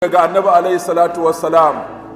daga annabi alaihi salatu wassalam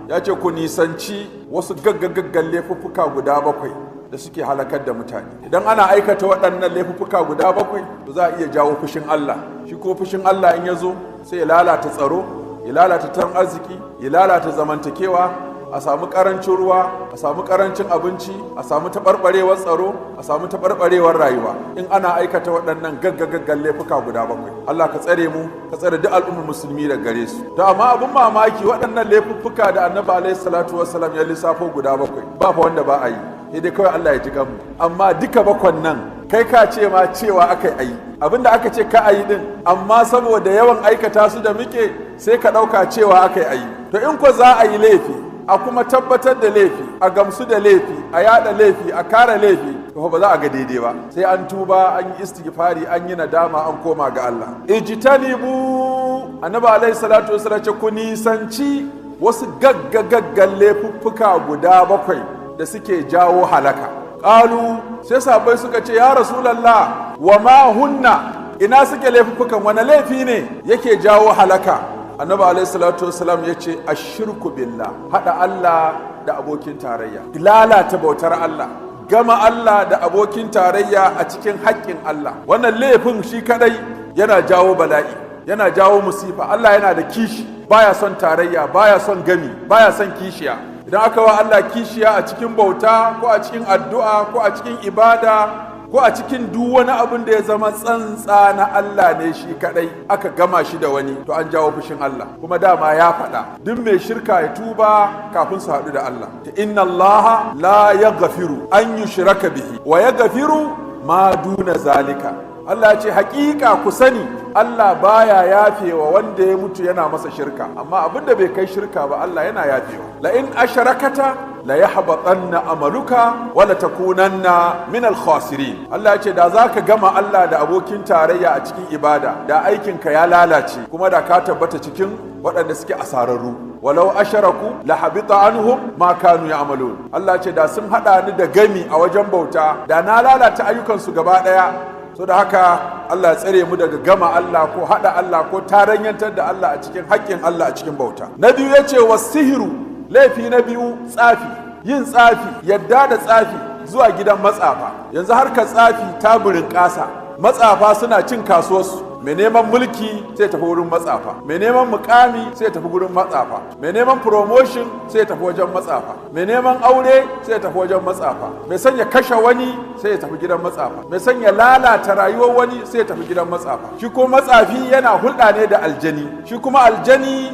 ya ce ku nisanci wasu gaggagaggan laifuffuka guda 7 da suke halakar da mutane. Idan ana aikata waɗannan laifuffuka guda 7 to za a iya jawo fushin Allah. Shi ko fushin Allah in ya zo sai ya lalata tsaro, ya lalata tattalin arziki, ya lalata zamantakewa, a samu karancin ruwa, a samu karancin abinci, a samu taɓarɓarewar tsaro, a samu taɓarɓarewar rayuwa in ana aikata waɗannan gaggagaggan laifuka guda 7. Allah ka tsare mu, ka tsare duk al'ummar musulmi daga gare su. To amma abin mamaki waɗannan laifuffuka da annabi alaihi salatu wassalam ya lissafo guda 7 ba fa wanda ba a yi, sai dai kawai Allah ya ji gamu. Amma duka 7 nan kai ka ce ma cewa aka yi abinda aka ce ka ayi din, amma saboda yawan aikata su da muke sai ka ɗauka cewa aka yi. To in ko za a yi laifi a kuma tabbatar da laifi, a gamsu da laifi, a yada laifi, a kare laifi, to ba za a ga daidai ba. Sai an tuba, an yi istighfari, an yi nadama, an koma ga Allah. Ijtanibu, annabi alaihi salatu wasallam ce ku nisanci wasu gaggagaggan laifuffuka guda 7 da suke jawo halaka. Qalu, sai sahabbai suka ce ya rasulullah wa ma hunna, ina suke laifuffukan, wani laifi ne yake jawo halaka? Annabi alaihi salatu wasalam ya ce ashirku billah, hada Allah da abokin tarayya, lalata bautar Allah, gama Allah da abokin tarayya a cikin haƙƙin Allah. Wannan laifin shi kadai yana jawo bala'i, yana jawo musifa. Allah yana da kishi, baya son tarayya, baya son gami, baya son kishiya. Idan aka wa Allah kishiya a cikin bauta ko a cikin addu'a ko a cikin ibada ko a cikin duk wani abin da ya zama tsantsa na Allah ne shi kadai, aka gama shi da wani, to an jawo fushin Allah. Kuma dama ya faɗa duk mai shirka ya tuba kafin su haɗu da Allah. Inna Allah la yaghfiru an yushraka bihi wa yaghfiru ma duna zalika. Allah ce hakika ku sani Allah baya yafewa wanda ya mutu yana masa shirka, amma abin da bai kai shirka ba Allah yana yafewa. La in ashrakata la yahbatanna amaluka wa la takunanna min al-khasirin. Allah ya ce da zaka gama Allah da abokin tarayya a cikin ibada, da aikinka ya lalace kuma da ka tabbata cikin waɗanda suke asararru. Walau asharaku la habita anhum ma kanu ya'malun. Allah ya ce da sun hada ni da gami a wajen bauta, da na lalata ayyukansu gaba daya. So da haka Allah ya tsare mu daga gama Allah ko hada Allah ko taranyantar da Allah a cikin haƙƙin Allah a cikin bauta. Na biyu ya ce wasihiru, laifi na biyu tsafi, yin tsafi, yadda da tsafi zuwa gidan matsafa. Yanzu harkar tsafi ta burin ƙasa, matsafa suna cin kasuwarsu. Mai neman mulki sai tafi wurin matsafa, mai neman mukami sai tafi wurin matsafa, mai neman promotion sai tafi wajen matsafa, mai neman aure sai tafi wajen matsafa, mai sanya kashe wani sai ya tafi gidan matsafa, mai sanya lalata rayuwar wani sai ya tafi gidan matsafa. Shi ko matsafi yana hulɗa ne da aljani, shi kuma aljani